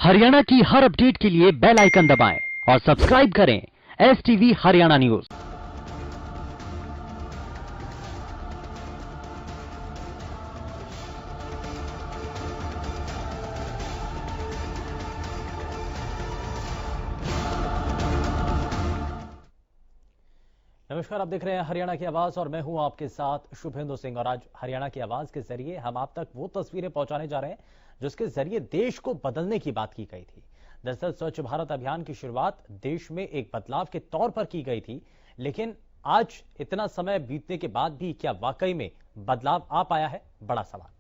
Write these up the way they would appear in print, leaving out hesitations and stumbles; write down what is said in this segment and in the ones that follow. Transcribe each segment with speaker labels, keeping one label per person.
Speaker 1: हरियाणा की हर अपडेट के लिए बेल आइकन दबाएं और सब्सक्राइब करें STV हरियाणा न्यूज।
Speaker 2: नमस्कार, आप देख रहे हैं हरियाणा की आवाज और मैं हूं आपके साथ शुभेंदु सिंह। और आज हरियाणा की आवाज के जरिए हम आप तक वो तस्वीरें पहुंचाने जा रहे हैं जिसके जरिए देश को बदलने की बात की गई थी। दरअसल स्वच्छ भारत अभियान की शुरुआत देश में एक बदलाव के तौर पर की गई थी, लेकिन आज इतना समय बीतने के बाद भी क्या वाकई में बदलाव आ पाया है, बड़ा सवाल।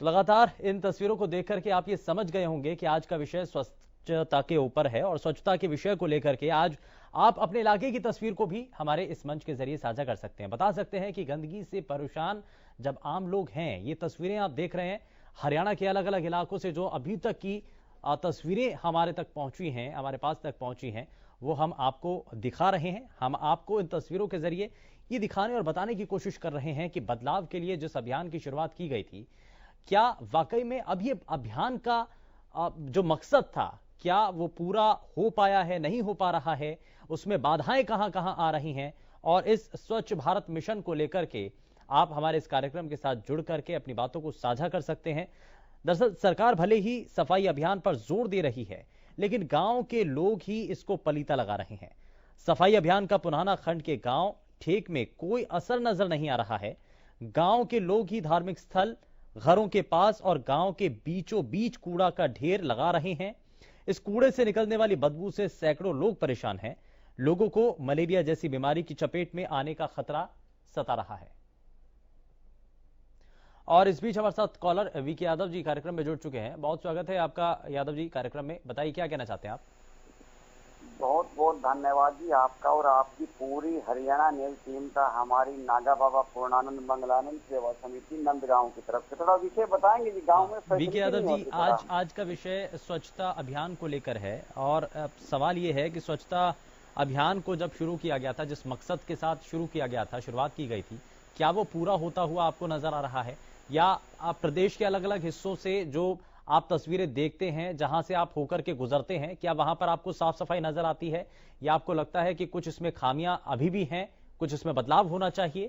Speaker 2: लगातार इन तस्वीरों को देख करके आप ये समझ गए होंगे कि आज का विषय स्वच्छता के ऊपर है और स्वच्छता के विषय को लेकर के आज आप अपने इलाके की तस्वीर को भी हमारे इस मंच के जरिए साझा कर सकते हैं। बता सकते हैं कि गंदगी से परेशान जब आम लोग हैं, ये तस्वीरें आप देख रहे हैं हरियाणा के अलग अलग इलाकों से जो अभी तक की तस्वीरें हमारे तक पहुंची हैं, हमारे पास तक पहुंची हैं, वो हम आपको दिखा रहे हैं। हम आपको इन तस्वीरों के जरिए ये दिखाने और बताने की कोशिश कर रहे हैं कि बदलाव के लिए जिस अभियान की शुरुआत की गई थी, क्या वाकई में अब ये अभियान का जो मकसद था, क्या वो पूरा हो पाया है, नहीं हो पा रहा है, उसमें बाधाएं कहां कहां आ रही हैं। और इस स्वच्छ भारत मिशन को लेकर के आप हमारे इस कार्यक्रम के साथ जुड़ करके अपनी बातों को साझा कर सकते हैं। दरअसल सरकार भले ही सफाई अभियान पर जोर दे रही है, लेकिन गांव के लोग ही इसको पलीता लगा रहे हैं। सफाई अभियान का पुराना खंड के गांव ठेक में कोई असर नजर नहीं आ रहा है। गांव के लोग ही धार्मिक स्थल, घरों के पास और गांव के बीचों बीच कूड़ा का ढेर लगा रहे हैं। इस कूड़े से निकलने वाली बदबू से सैकड़ों लोग परेशान हैं। लोगों को मलेरिया जैसी बीमारी की चपेट में आने का खतरा सता रहा है। और इस बीच हमारे साथ कॉलर वीके यादव जी कार्यक्रम में जुड़ चुके हैं। बहुत स्वागत है आपका यादव जी कार्यक्रम में। बताइए क्या कहना चाहते हैं आप।
Speaker 3: बहुत बहुत धन्यवाद जी आपका और आपकी पूरी हरियाणा न्यूज टीम का हमारी नागा बाबा पूर्णानंद मंगलानंद सेवा समिति नंदगांव की तरफ से। थोड़ा विषय बताएंगे जी गांव में।
Speaker 2: वीके यादव जी, आज का विषय स्वच्छता अभियान को लेकर है और सवाल ये है कि स्वच्छता अभियान को जब शुरू किया गया था, जिस मकसद के साथ शुरू किया गया था, शुरुआत की गई थी, क्या वो पूरा होता हुआ आपको नजर आ रहा है, या आप प्रदेश के अलग अलग हिस्सों से जो आप तस्वीरें देखते हैं, जहां से आप होकर के गुजरते हैं, क्या वहां पर आपको साफ सफाई नजर आती है, या आपको लगता है कि कुछ इसमें खामियां अभी भी हैं, कुछ इसमें बदलाव होना चाहिए?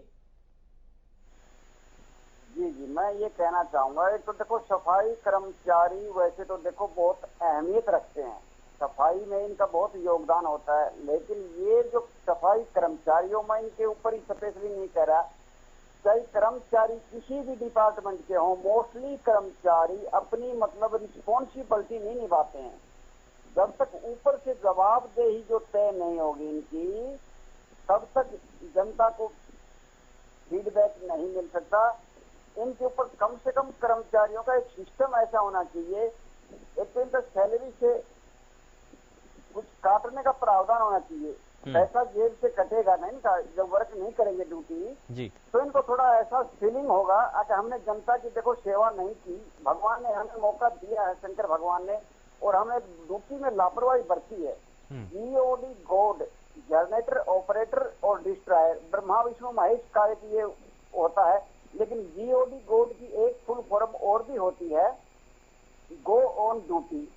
Speaker 3: जी जी, मैं ये कहना चाहूंगा, एक तो देखो सफाई कर्मचारी वैसे तो देखो बहुत अहमियत रखते हैं, सफाई में इनका बहुत योगदान होता है, लेकिन ये जो सफाई कर्मचारियों में इनके ऊपर ही स्पेशली नहीं कह रहा, चाहे कर्मचारी किसी भी डिपार्टमेंट के हों, मोस्टली कर्मचारी अपनी मतलब रिस्पॉन्सिबिलिटी नहीं निभाते हैं। जब तक ऊपर से जवाबदेही जो तय नहीं होगी इनकी, तब तक जनता को फीडबैक नहीं मिल सकता। इनके ऊपर कम से कम कर्मचारियों का एक सिस्टम ऐसा होना चाहिए, एक तो इनका सैलरी से कुछ काटने का प्रावधान होना चाहिए। पैसा जेब से कटेगा नहीं इनका, जब वर्क नहीं करेंगे ड्यूटी जी, तो इनको थोड़ा ऐसा फीलिंग होगा कि हमने जनता की देखो सेवा नहीं की, भगवान ने हमें मौका दिया है, शंकर भगवान ने, और हमने ड्यूटी में लापरवाही बरती है। GOD गॉड, जनरेटर, ऑपरेटर और डिस्ट्रॉयर, ब्रह्मा विष्णु महेश का एक ये होता है, लेकिन GOD गॉड की एक फुल फॉर्म और भी होती है, गो ऑन ड्यूटी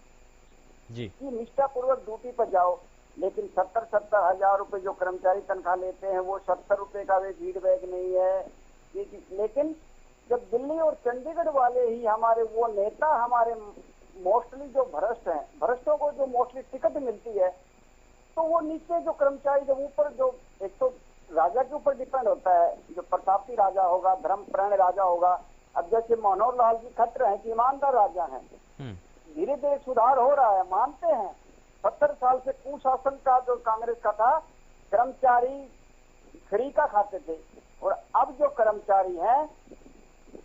Speaker 3: जी, कि निष्ठापूर्वक ड्यूटी पर जाओ। लेकिन 70-70 हजार रुपए जो कर्मचारी तनख्वाह लेते हैं, वो 70 रुपए का भी फीडबैक नहीं है। लेकिन जब दिल्ली और चंडीगढ़ वाले ही हमारे वो नेता हमारे मोस्टली जो भ्रष्ट हैं, भ्रष्टों को जो मोस्टली टिकट मिलती है, तो वो नीचे जो कर्मचारी जब ऊपर जो एक तो राजा के ऊपर डिपेंड होता है, जो प्रतापी राजा होगा, धर्मपरायण राजा होगा। अब जैसे मनोहर लाल जी खट्टर हैं कि ईमानदार राजा हैं, धीरे धीरे सुधार हो रहा है, मानते हैं। 70 साल से कुशासन का जो कांग्रेस का था, कर्मचारी फ्री का खाते थे, और अब जो कर्मचारी हैं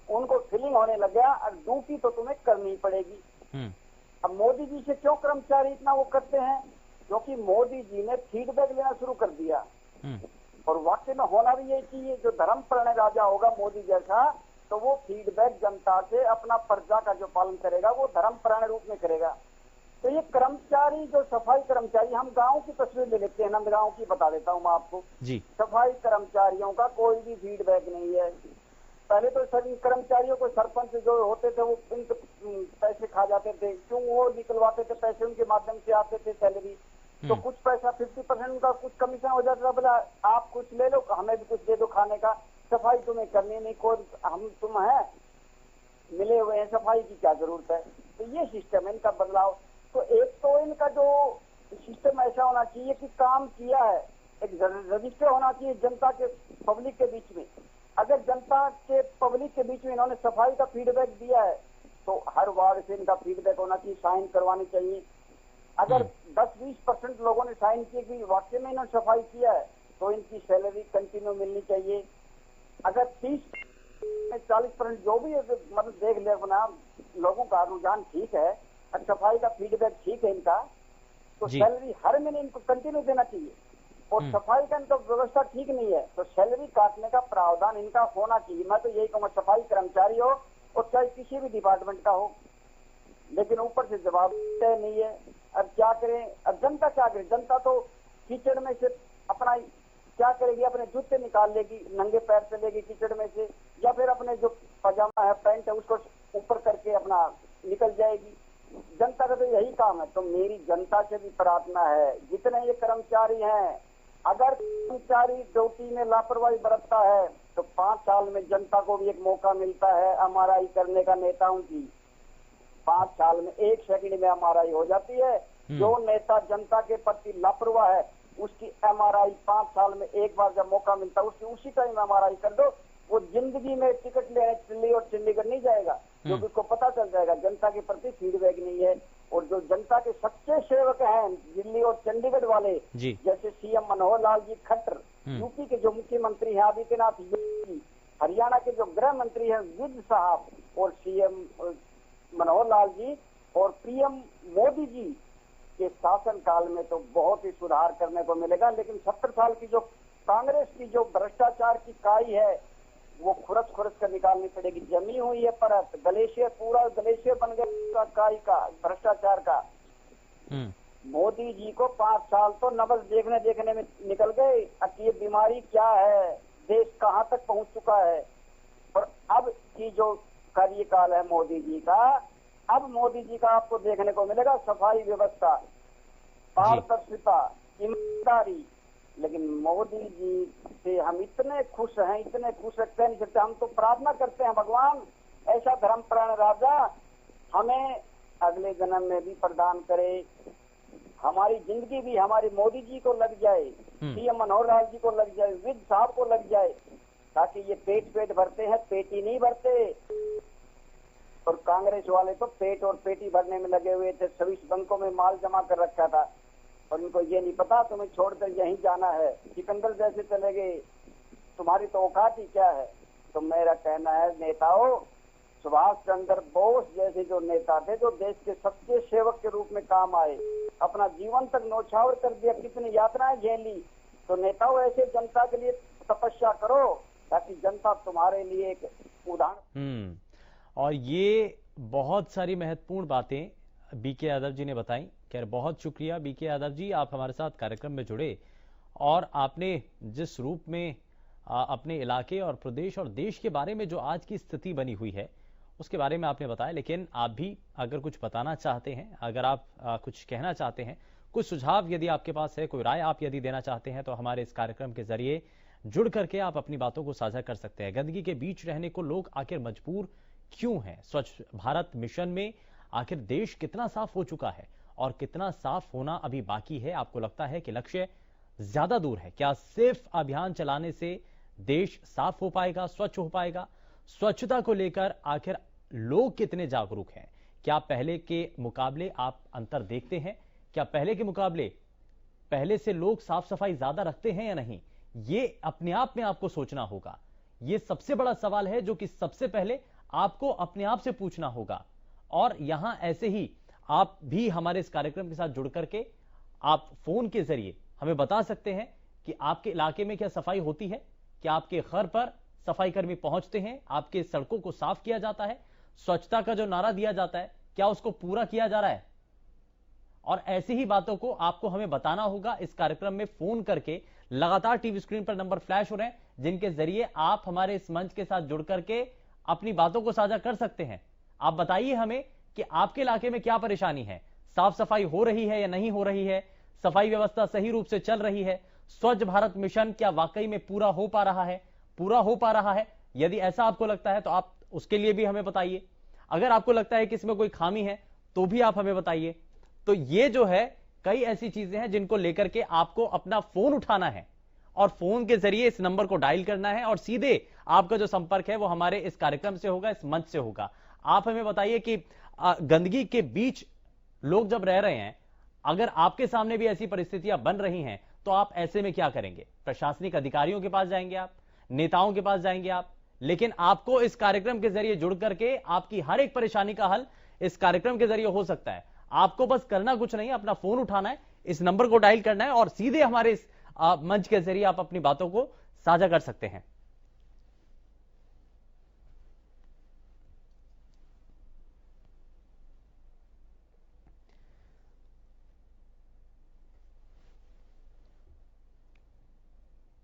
Speaker 3: उनको फीलिंग होने लग गया और ड्यूटी तो तुम्हें करनी ही पड़ेगी। अब मोदी जी से क्यों कर्मचारी इतना वो करते हैं? क्योंकि मोदी जी ने फीडबैक लेना शुरू कर दिया, और वाकई में होना भी यही चाहिए। जो धर्मपरायण राजा होगा मोदी जैसा, तो वो फीडबैक जनता से अपना प्रजा का जो पालन करेगा वो धर्मपरायण रूप में करेगा। तो ये कर्मचारी जो सफाई कर्मचारी, हम गांव की तस्वीर ले लेते हैं, नंदगांव की बता देता हूँ मैं आपको जी। सफाई कर्मचारियों का कोई भी फीडबैक नहीं है। पहले तो सभी कर्मचारियों को सरपंच जो होते थे वो उनके पैसे खा जाते थे, क्यों? वो निकलवाते थे पैसे, उनके माध्यम से आते थे सैलरी, तो कुछ पैसा 50% उनका कुछ कमीशन हो जाता था। बोला आप कुछ ले लो, हमें भी कुछ दे दो खाने का, सफाई तुम्हें करनी नहीं, कोई हम तुम है मिले हुए हैं, सफाई की क्या जरूरत है? तो ये सिस्टम है इनका बदलाव। तो एक तो इनका जो सिस्टम ऐसा होना चाहिए कि काम किया है, एक रजिस्टर होना चाहिए जनता के पब्लिक के बीच में। अगर जनता के पब्लिक के बीच में इन्होंने सफाई का फीडबैक दिया है तो हर वार्ड से इनका फीडबैक होना चाहिए, साइन करवानी चाहिए। अगर 10-20% लोगों ने साइन किए कि वाकई में इन्होंने सफाई किया है तो इनकी सैलरी कंटिन्यू मिलनी चाहिए। अगर 30-40% जो भी मतलब देख ले अपना लोगों का रुझान ठीक है और सफाई का फीडबैक ठीक है इनका, तो सैलरी हर महीने इनको कंटिन्यू देना चाहिए। और सफाई का इनका व्यवस्था ठीक नहीं है तो सैलरी काटने का प्रावधान इनका होना चाहिए। मैं तो यही कहूँगा, सफाई कर्मचारी हो और चाहे किसी भी डिपार्टमेंट का हो, लेकिन ऊपर से जवाब नहीं है। अब क्या करें? अब जनता क्या करे? जनता तो कीचड़ में से अपना क्या करेगी? अपने जूते निकाल लेगी, नंगे पैर चलेगी कीचड़ में से, या फिर अपने जो पजामा है, पैंट है, उसको ऊपर करके अपना निकल जाएगी। जनता का तो यही काम है। तो मेरी जनता से भी प्रार्थना है, जितने ये कर्मचारी हैं, अगर कर्मचारी ड्यूटी में लापरवाही बरतता है तो 5 साल में जनता को भी एक मौका मिलता है एमआरआई करने का नेताओं की। 5 साल में 1 सेकंड में एमआरआई हो जाती है। जो नेता जनता के प्रति लापरवाह है उसकी एमआरआई 5 साल में एक बार जब मौका मिलता है उसकी उसी टाइम एमआरआई कर दो। वो जिंदगी में टिकट लेने दिल्ली और चंडीगढ़ नहीं जाएगा, क्योंकि उसको पता चल जाएगा जनता के प्रति फीडबैक नहीं है। और जो जनता के सच्चे सेवक हैं दिल्ली और चंडीगढ़ वाले, जैसे सीएम मनोहर लाल जी खट्टर, यूपी के जो मुख्यमंत्री हैं आदित्यनाथ योगी, हरियाणा के जो गृह मंत्री हैं विज साहब, और सीएम मनोहर लाल जी और पीएम मोदी जी के शासन काल में तो बहुत ही सुधार करने को मिलेगा। लेकिन 70 साल की जो कांग्रेस की जो भ्रष्टाचार की काई है वो खुरच कर निकालनी पड़ेगी। जमी हुई है परत, ग्लेशियर, पूरा ग्लेशियर बन गया काई का, भ्रष्टाचार का। मोदी जी को 5 साल तो नबज देखने में निकल गए। अब ये बीमारी क्या है, देश कहाँ तक पहुंच चुका है। और अब की जो कार्यकाल है मोदी जी का, अब मोदी जी का आपको देखने को मिलेगा सफाई व्यवस्था, पारदर्शिता, ईमानदारी। लेकिन मोदी जी से हम इतने खुश हैं, इतने खुश रखते नहीं सकते। हम तो प्रार्थना करते हैं भगवान ऐसा धर्मपरायण राजा हमें अगले जन्म में भी प्रदान करे, हमारी जिंदगी भी हमारी मोदी जी को लग जाए, सीएम मनोहर लाल जी को लग जाए, विज साहब को लग जाए, ताकि ये पेट भरते हैं, पेटी नहीं भरते। और कांग्रेस वाले तो पेट और पेटी भरने में लगे हुए थे, 26 बैंकों में माल जमा कर रखा था और इनको ये नहीं पता तुम्हें छोड़कर यहीं जाना है। सिकंदर जैसे चले गए, तुम्हारी तो औकात ही क्या है। तो मेरा कहना है नेताओं, सुभाष चंद्र बोस जैसे जो नेता थे, जो देश के सच्चे सेवक के रूप में काम आए, अपना जीवन तक न्यौछावर कर दिया, कितनी यातनाएं झेली। तो नेताओं ऐसे जनता के लिए तपस्या करो ताकि जनता तुम्हारे लिए एक उदाहरण।
Speaker 2: और ये बहुत सारी महत्वपूर्ण बातें बीके यादव जी ने बताई। खैर बहुत शुक्रिया बीके यादव जी, आप हमारे साथ कार्यक्रम में जुड़े और आपने जिस रूप में अपने इलाके और प्रदेश और देश के बारे में जो आज की स्थिति बनी हुई है उसके बारे में आपने बताया। लेकिन आप भी अगर कुछ बताना चाहते हैं, अगर आप कुछ कहना चाहते हैं, कुछ सुझाव यदि आपके पास है, कोई राय आप यदि देना चाहते हैं, तो हमारे इस कार्यक्रम के जरिए जुड़ करके आप अपनी बातों को साझा कर सकते हैं। गंदगी के बीच रहने को लोग आखिर मजबूर क्यों हैं? स्वच्छ भारत मिशन में आखिर देश कितना साफ हो चुका है और कितना साफ होना अभी बाकी है? आपको लगता है कि लक्ष्य ज्यादा दूर है? क्या सिर्फ अभियान चलाने से देश साफ हो पाएगा, स्वच्छ हो पाएगा? स्वच्छता को लेकर आखिर लोग कितने जागरूक हैं? क्या पहले के मुकाबले आप अंतर देखते हैं? क्या पहले के मुकाबले पहले से लोग साफ सफाई ज्यादा रखते हैं या नहीं? ये अपने आप में आपको सोचना होगा। ये सबसे बड़ा सवाल है जो कि सबसे पहले आपको अपने आप से पूछना होगा। और यहां ऐसे ही आप भी हमारे इस कार्यक्रम के साथ जुड़ करके आप फोन के जरिए हमें बता सकते हैं कि आपके इलाके में क्या सफाई होती है? क्या आपके घर पर सफाई कर्मी पहुंचते हैं? आपके सड़कों को साफ किया जाता है? स्वच्छता का जो नारा दिया जाता है क्या उसको पूरा किया जा रहा है? और ऐसी ही बातों को आपको हमें बताना होगा इस कार्यक्रम में फोन करके। लगातार टीवी स्क्रीन पर नंबर फ्लैश हो रहे हैं जिनके जरिए आप हमारे इस मंच के साथ जुड़ करके अपनी बातों को साझा कर सकते हैं। आप बताइए हमें कि आपके इलाके में क्या परेशानी है? साफ सफाई हो रही है या नहीं हो रही है? सफाई व्यवस्था सही रूप से चल रही है? स्वच्छ भारत मिशन क्या वाकई में पूरा हो पा रहा है? पूरा हो पा रहा है? यदि ऐसा आपको लगता है तो आप उसके लिए भी हमें बताइए। अगर आपको लगता है कि इसमें कोई खामी है तो भी आप हमें बताइए। तो ये जो है कई ऐसी चीजें हैं जिनको लेकर के आपको अपना फोन उठाना है और फोन के जरिए इस नंबर को डायल करना है और सीधे आपका जो संपर्क है वो हमारे इस कार्यक्रम से होगा, इस मंच से होगा। आप हमें बताइए कि गंदगी के बीच लोग जब रह रहे हैं, अगर आपके सामने भी ऐसी परिस्थितियां बन रही हैं तो आप ऐसे में क्या करेंगे? प्रशासनिक अधिकारियों के पास जाएंगे आप, नेताओं के पास जाएंगे आप? लेकिन आपको इस कार्यक्रम के जरिए जुड़ करके आपकी हर एक परेशानी का हल इस कार्यक्रम के जरिए हो सकता है। आपको बस करना कुछ नहीं, अपना फोन उठाना है, इस नंबर को डायल करना है और सीधे हमारे इस मंच के जरिए आप अपनी बातों को साझा कर सकते हैं।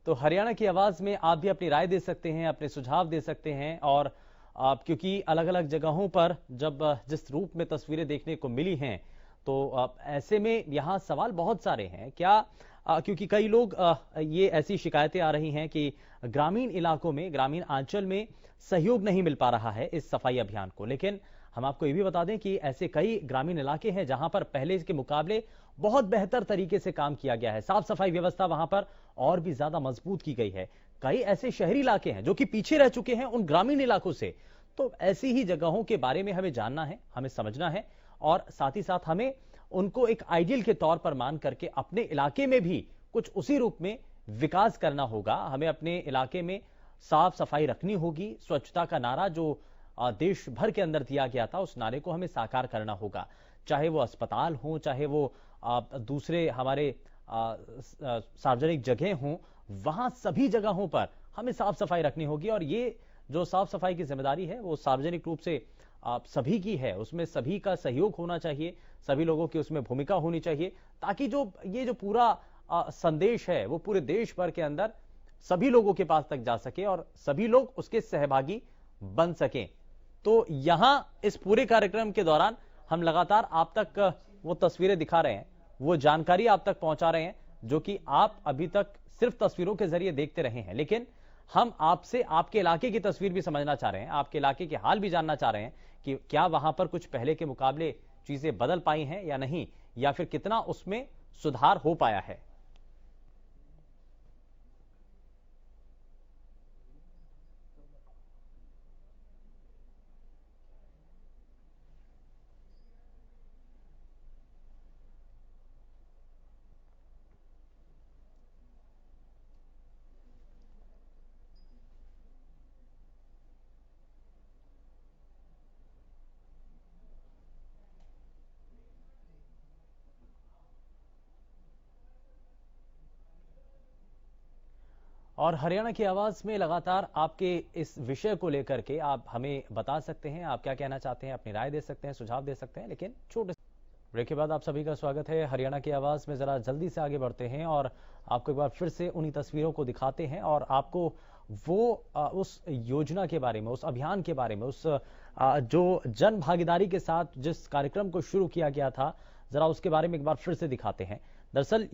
Speaker 2: तो हरियाणा की आवाज में आप भी अपनी राय दे सकते हैं, अपने सुझाव दे सकते हैं। और क्योंकि अलग अलग जगहों पर जब जिस रूप में तस्वीरें देखने को मिली हैं तो ऐसे में यहां सवाल बहुत सारे हैं। क्या क्योंकि कई लोग ये ऐसी शिकायतें आ रही हैं कि ग्रामीण इलाकों में, ग्रामीण आंचल में सहयोग नहीं मिल पा रहा है इस सफाई अभियान को। लेकिन हम आपको ये भी बता दें कि ऐसे कई ग्रामीण इलाके हैं जहां पर पहले के मुकाबले बहुत बेहतर तरीके से काम किया गया है। साफ सफाई व्यवस्था वहां पर और भी ज्यादा मजबूत की गई है। कई ऐसे शहरी इलाके हैं जो कि पीछे रह चुके हैं उन ग्रामीण इलाकों से। तो ऐसी ही जगहों के बारे में हमें जानना है, हमें समझना है और साथ ही साथ हमें उनको एक आइडियल के तौर पर मान करके अपने इलाके में भी कुछ उसी रूप में विकास करना होगा। हमें अपने इलाके में साफ सफाई रखनी होगी। स्वच्छता का नारा जो देश भर के अंदर दिया गया था, उस नारे को हमें साकार करना होगा। चाहे वो अस्पताल हो, चाहे वो दूसरे हमारे सार्वजनिक जगह हों, वहां सभी जगहों पर हमें साफ सफाई रखनी होगी। और ये जो साफ सफाई की जिम्मेदारी है वो सार्वजनिक रूप से सभी की है। उसमें सभी का सहयोग होना चाहिए, सभी लोगों की उसमें भूमिका होनी चाहिए, ताकि जो पूरा संदेश है वो पूरे देश भर के अंदर सभी लोगों के पास तक जा सके और सभी लोग उसके सहभागी बन सकें। तो यहां इस पूरे कार्यक्रम के दौरान हम लगातार आप तक वो तस्वीरें दिखा रहे हैं, वो जानकारी आप तक पहुंचा रहे हैं जो कि आप अभी तक सिर्फ तस्वीरों के जरिए देखते रहे हैं। लेकिन हम आपसे आपके इलाके की तस्वीर भी समझना चाह रहे हैं, आपके इलाके के हाल भी जानना चाह रहे हैं कि क्या वहां पर कुछ पहले के मुकाबले चीजें बदल पाई हैं या नहीं, या फिर कितना उसमें सुधार हो पाया है। और हरियाणा की आवाज में लगातार आपके इस विषय को लेकर के आप हमें बता सकते हैं, आप क्या कहना चाहते हैं, अपनी राय दे सकते हैं, सुझाव दे सकते हैं। लेकिन छोटे ब्रेक के बाद आप सभी का स्वागत है हरियाणा की आवाज में। जरा जल्दी से आगे बढ़ते हैं और आपको एक बार फिर से उन्हीं तस्वीरों को दिखाते हैं और आपको वो उस योजना के बारे में, उस अभियान के बारे में, उस जो जन भागीदारी के साथ जिस कार्यक्रम को शुरू किया गया था, जरा उसके बारे में एक बार फिर से दिखाते हैं। दरअसल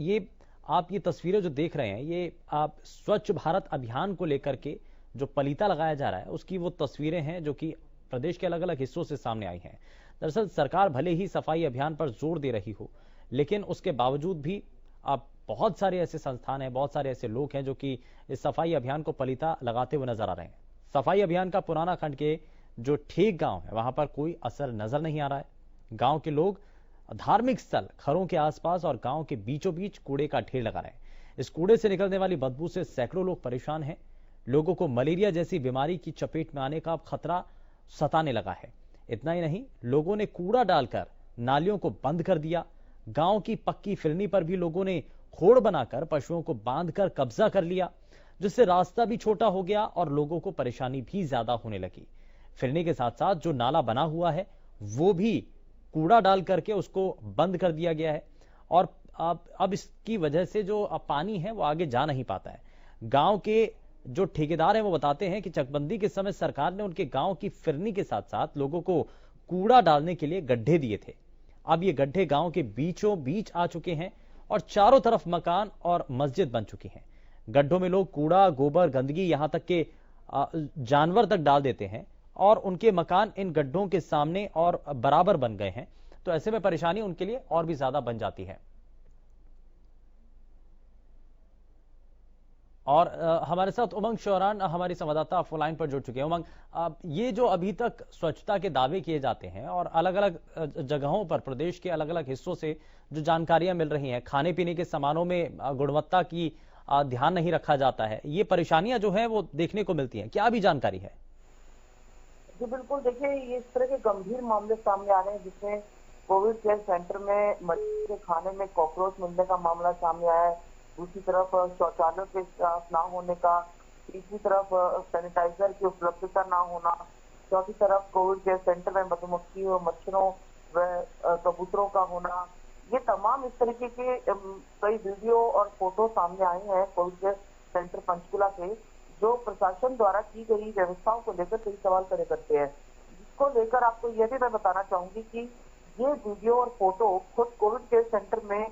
Speaker 2: आप ये तस्वीरें जो देख रहे हैं, ये आप स्वच्छ भारत अभियान को लेकर के जो पलीता लगाया जा रहा है उसकी वो तस्वीरें हैं जो कि प्रदेश के अलग अलग हिस्सों से सामने आई हैं। दरअसल सरकार भले ही सफाई अभियान पर जोर दे रही हो, लेकिन उसके बावजूद भी अब बहुत सारे ऐसे संस्थान हैं, बहुत सारे ऐसे लोग हैं जो कि इस सफाई अभियान को पलीता लगाते हुए नजर आ रहे हैं। सफाई अभियान का पुराना खंड के जो ठेक गांव है, वहां पर कोई असर नजर नहीं आ रहा है। गांव के लोग धार्मिक स्थल, घरों के आसपास और गांव के बीचों बीच कूड़े का ढेर लगा रहे हैं। इस कूड़े से निकलने वाली बदबू से सैकड़ों लोग परेशान हैं। लोगों को मलेरिया जैसी बीमारी की चपेट में आने का खतरा सताने लगा है। इतना ही नहीं, लोगों ने कूड़ा डालकर नालियों को बंद कर दिया। गांव की पक्की फिरनी पर भी लोगों ने खोड़ बनाकर पशुओं को बांधकर कब्जा कर लिया, जिससे रास्ता भी छोटा हो गया और लोगों को परेशानी भी ज्यादा होने लगी। फिरनी के साथ साथ जो नाला बना हुआ है वो भी कूड़ा डाल करके उसको बंद कर दिया गया है और अब इसकी वजह से जो पानी है वो आगे जा नहीं पाता है। गांव के जो ठेकेदार हैं वो बताते हैं कि चकबंदी के समय सरकार ने उनके गांव की फिरनी के साथ साथ लोगों को कूड़ा डालने के लिए गड्ढे दिए थे। अब ये गड्ढे गांव के बीचों बीच आ चुके हैं और चारों तरफ मकान और मस्जिद बन चुकी हैं। गड्ढों में लोग कूड़ा, गोबर, गंदगी, यहां तक के जानवर तक डाल देते हैं और उनके मकान इन गड्ढों के सामने और बराबर बन गए हैं। तो ऐसे में परेशानी उनके लिए और भी ज्यादा बन जाती है। और हमारे साथ उमंग शौरान हमारी संवाददाता ऑफलाइन पर जुड़ चुके हैं। उमंग, ये जो अभी तक स्वच्छता के दावे किए जाते हैं और अलग अलग जगहों पर, प्रदेश के अलग अलग हिस्सों से जो जानकारियां मिल रही हैं, खाने पीने के सामानों में गुणवत्ता की ध्यान नहीं रखा जाता है, ये परेशानियां जो है वो देखने को मिलती हैं, क्या भी जानकारी है?
Speaker 4: जी बिल्कुल, देखिए ये इस तरह के गंभीर मामले सामने आ रहे हैं जिसमें कोविड केयर सेंटर में मरीज के खाने में कॉकरोच मिलने का मामला सामने आया है। दूसरी तरफ शौचालयों के साफ ना होने का, तीसरी तरफ सैनिटाइजर की उपलब्धता ना होना, चौथी तरफ कोविड केयर सेंटर में मधुमक्खी और मच्छरों व कबूतरों का होना। ये तमाम इस तरीके के कई वीडियो और फोटो सामने आए हैं कोविड केयर सेंटर पंचकुला के, जो प्रशासन द्वारा की गई व्यवस्थाओं को लेकर कई सवाल खड़े करते हैं। जिसको लेकर आपको यह भी मैं बताना चाहूंगी कि ये वीडियो और फोटो खुद कोविड केयर सेंटर में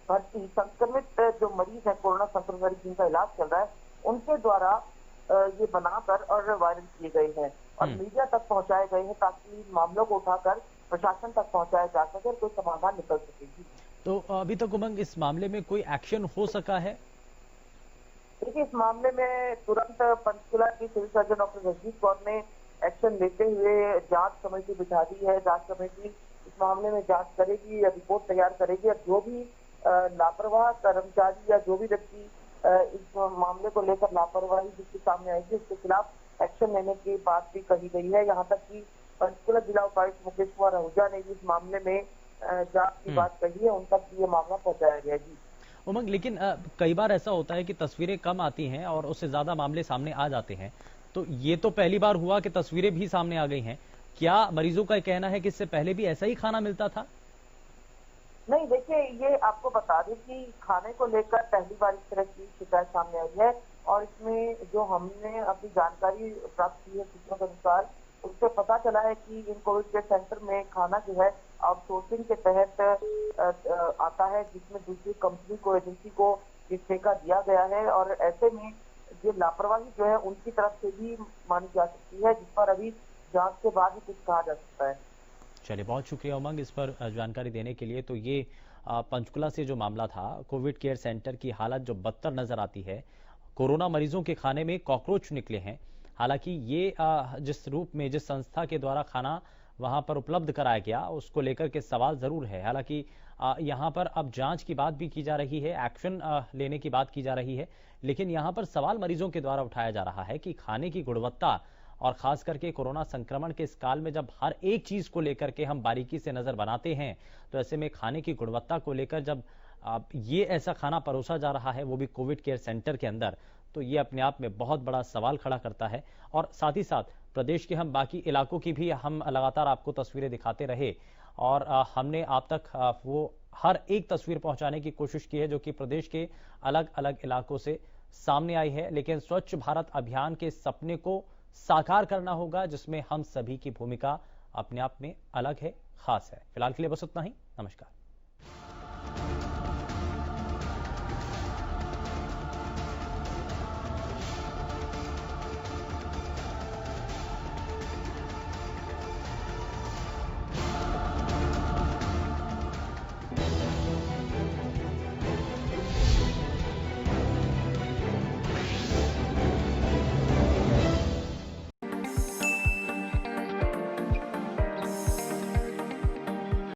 Speaker 4: भर्ती संक्रमित जो मरीज है, कोरोना संक्रमित मरीज जिनका इलाज चल रहा है, उनके द्वारा ये बनाकर और वायरल किए गए हैं और मीडिया तक पहुंचाए गए हैं ताकि इन मामलों को उठाकर प्रशासन तक पहुंचाया जा सके और कोई समाधान निकल सकेगी।
Speaker 2: तो अभी तक उमंग इस मामले में कोई एक्शन हो सका है?
Speaker 4: देखिए, इस मामले में तुरंत पंचकुला की civil surgeon doctor Rajneesh Kaur ने एक्शन लेते हुए जांच कमेटी बिठा दी है। जांच कमेटी इस मामले में जांच करेगी या रिपोर्ट तैयार करेगी और जो भी लापरवाह कर्मचारी या जो भी व्यक्ति इस मामले को लेकर लापरवाही जिसके सामने आएगी उसके खिलाफ एक्शन लेने की बात भी कही गई है। यहाँ तक कि पंचकुला जिला उपायुक्त मुकेश कुमार आहूजा ने भी इस मामले में जांच की बात कही है, उन तक ये मामला पहुंचाया गया जी।
Speaker 2: उमंग, लेकिन कई बार ऐसा होता है कि तस्वीरें कम आती हैं और उससे ज्यादा मामले सामने आ जाते हैं। तो ये तो पहली बार हुआ कि तस्वीरें भी सामने आ गई हैं। क्या मरीजों का कहना है कि इससे पहले भी ऐसा ही खाना मिलता था?
Speaker 4: नहीं, देखिए ये आपको बता दें कि खाने को लेकर पहली बार इस तरह की शिकायत सामने आई है और इसमें जो हमने अपनी जानकारी प्राप्त की है सूत्रों के अनुसार, उससे पता चला है कि इन कोविड केयर सेंटर में खाना जो है आउटसोर्सिंग के तहत आता है, जिसमें दूसरी कंपनी को, एजेंसी को ये ठेका दिया गया है और ऐसे में ये लापरवाही जो है उनकी तरफ से भी मानी जा सकती है, जिस पर अभी जांच के बाद ही कुछ कहा जा सकता है।
Speaker 2: चलिए, बहुत शुक्रिया उमंग इस पर जानकारी देने के लिए। तो ये पंचकुला से जो मामला था, कोविड केयर सेंटर की हालत जो बदतर नजर आती है, कोरोना मरीजों के खाने में कॉकरोच निकले हैं। हालांकि ये जिस रूप में, जिस संस्था के द्वारा खाना वहां पर उपलब्ध कराया गया, उसको लेकर के सवाल जरूर है। हालांकि यहां पर अब जांच की बात भी की जा रही है, एक्शन लेने की बात की जा रही है, लेकिन यहां पर सवाल मरीजों के द्वारा उठाया जा रहा है कि खाने की गुणवत्ता और खास करके कोरोना संक्रमण के इस काल में जब हर एक चीज को लेकर के हम बारीकी से नजर बनाते हैं, तो ऐसे में खाने की गुणवत्ता को लेकर जब ये ऐसा खाना परोसा जा रहा है, वो भी कोविड केयर सेंटर के अंदर, तो ये अपने आप में बहुत बड़ा सवाल खड़ा करता है। और साथ ही साथ प्रदेश के हम बाकी इलाकों की भी हम लगातार आपको तस्वीरें दिखाते रहे और हमने आप तक वो हर एक तस्वीर पहुंचाने की कोशिश की है जो कि प्रदेश के अलग अलग इलाकों से सामने आई है। लेकिन स्वच्छ भारत अभियान के सपने को साकार करना होगा, जिसमें हम सभी की भूमिका अपने आप में अलग है, खास है। फिलहाल के लिए बस उतना ही। नमस्कार।